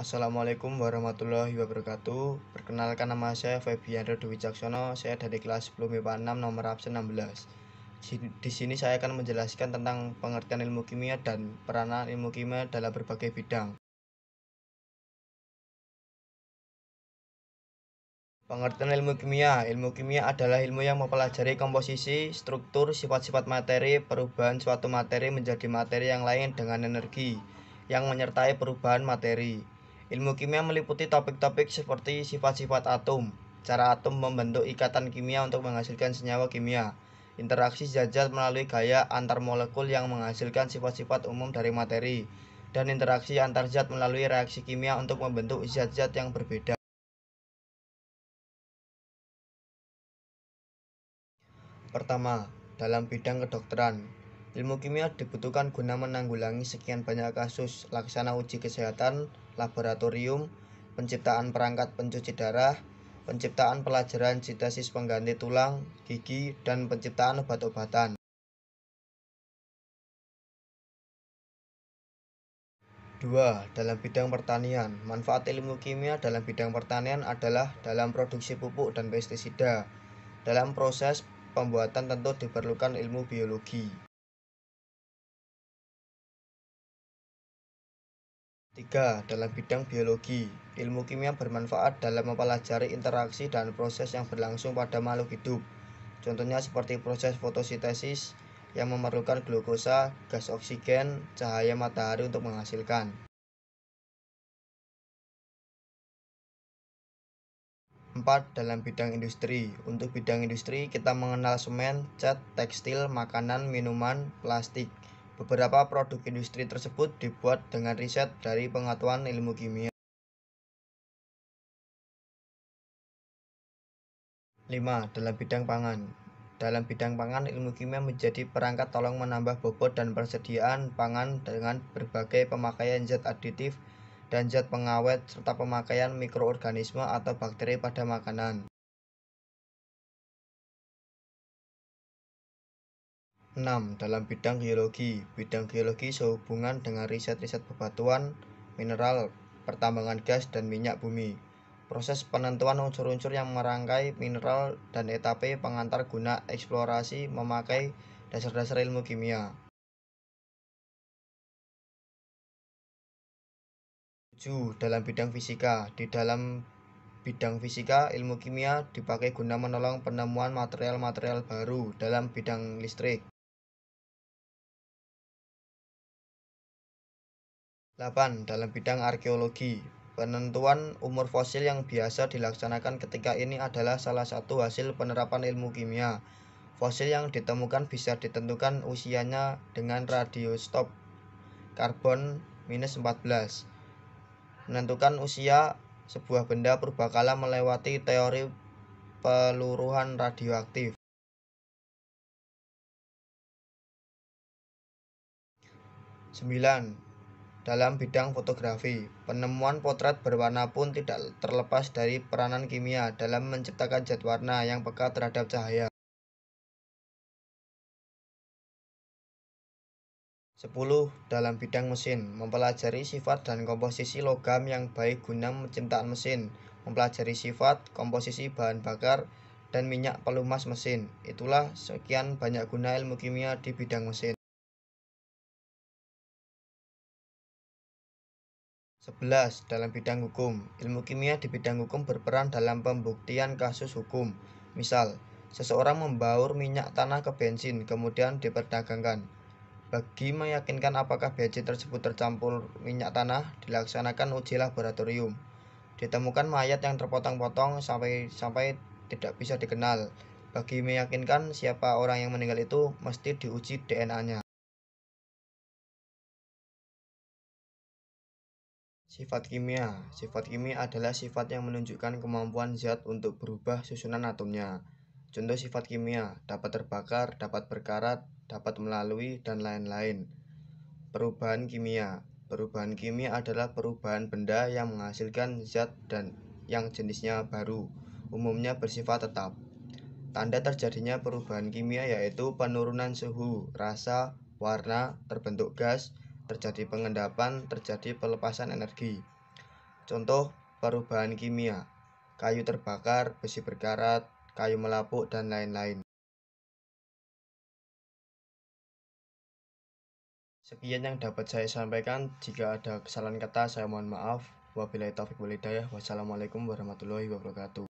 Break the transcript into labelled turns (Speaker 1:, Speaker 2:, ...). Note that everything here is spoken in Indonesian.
Speaker 1: Assalamualaikum warahmatullahi wabarakatuh. Perkenalkan, nama saya Febiandro Dwi Caksono. Saya dari kelas 10 MIPA 6 nomor absen 16. Di sini saya akan menjelaskan tentang pengertian ilmu kimia dan peranan ilmu kimia dalam berbagai bidang. Pengertian ilmu kimia. Ilmu kimia adalah ilmu yang mempelajari komposisi, struktur, sifat-sifat materi, perubahan suatu materi menjadi materi yang lain dengan energi yang menyertai perubahan materi. Ilmu kimia meliputi topik-topik seperti sifat-sifat atom, cara atom membentuk ikatan kimia untuk menghasilkan senyawa kimia, interaksi zat-zat melalui gaya antar molekul yang menghasilkan sifat-sifat umum dari materi, dan interaksi antar zat melalui reaksi kimia untuk membentuk zat-zat yang berbeda. Pertama, dalam bidang kedokteran, ilmu kimia dibutuhkan guna menanggulangi sekian banyak kasus laksana uji kesehatan laboratorium, penciptaan perangkat pencuci darah, penciptaan pelajaran sintesis pengganti tulang, gigi, dan penciptaan obat-obatan. 2. Dalam bidang pertanian, manfaat ilmu kimia dalam bidang pertanian adalah dalam produksi pupuk dan pestisida. Dalam proses pembuatan tentu diperlukan ilmu biologi. 3. Dalam bidang biologi, ilmu kimia bermanfaat dalam mempelajari interaksi dan proses yang berlangsung pada makhluk hidup. Contohnya seperti proses fotosintesis yang memerlukan glukosa, gas oksigen, cahaya matahari untuk menghasilkan. 4. Dalam bidang industri. Untuk bidang industri, kita mengenal semen, cat, tekstil, makanan, minuman, plastik. Beberapa produk industri tersebut dibuat dengan riset dari pengetahuan ilmu kimia. 5. Dalam bidang pangan. Dalam bidang pangan, ilmu kimia menjadi perangkat tolong menambah bobot dan persediaan pangan dengan berbagai pemakaian zat aditif dan zat pengawet serta pemakaian mikroorganisme atau bakteri pada makanan. 6. Dalam bidang geologi. Bidang geologi sehubungan dengan riset-riset bebatuan, mineral, pertambangan gas, dan minyak bumi. Proses penentuan unsur-unsur yang merangkai mineral dan etape pengantar guna eksplorasi memakai dasar-dasar ilmu kimia. 7. Dalam bidang fisika. Di dalam bidang fisika, ilmu kimia dipakai guna menolong penemuan material-material baru dalam bidang listrik. 8. Dalam bidang arkeologi, penentuan umur fosil yang biasa dilaksanakan ketika ini adalah salah satu hasil penerapan ilmu kimia. Fosil yang ditemukan bisa ditentukan usianya dengan radiostop karbon -14. Menentukan usia sebuah benda purbakala melewati teori peluruhan radioaktif. 9. Dalam bidang fotografi, penemuan potret berwarna pun tidak terlepas dari peranan kimia dalam menciptakan zat warna yang peka terhadap cahaya. 10. Dalam bidang mesin, mempelajari sifat dan komposisi logam yang baik guna menciptakan mesin, mempelajari sifat, komposisi bahan bakar, dan minyak pelumas mesin. Itulah sekian banyak guna ilmu kimia di bidang mesin. 11. Dalam bidang hukum, ilmu kimia di bidang hukum berperan dalam pembuktian kasus hukum. Misal, seseorang membaur minyak tanah ke bensin, kemudian diperdagangkan. Bagi meyakinkan apakah bensin tersebut tercampur minyak tanah, dilaksanakan uji laboratorium. Ditemukan mayat yang terpotong-potong sampai tidak bisa dikenal. Bagi meyakinkan siapa orang yang meninggal itu, mesti diuji DNA-nya. Sifat kimia. Sifat kimia adalah sifat yang menunjukkan kemampuan zat untuk berubah susunan atomnya. Contoh sifat kimia, dapat terbakar, dapat berkarat, dapat melalui, dan lain-lain. Perubahan kimia. Perubahan kimia adalah perubahan benda yang menghasilkan zat dan yang jenisnya baru, umumnya bersifat tetap. Tanda terjadinya perubahan kimia yaitu penurunan suhu, rasa, warna, terbentuk gas, terjadi pengendapan, terjadi pelepasan energi. Contoh perubahan kimia, kayu terbakar, besi berkarat, kayu melapuk, dan lain-lain. Sekian yang dapat saya sampaikan. Jika ada kesalahan kata, saya mohon maaf. Wabillahi taufiq wal hidayah. Wassalamualaikum warahmatullahi wabarakatuh.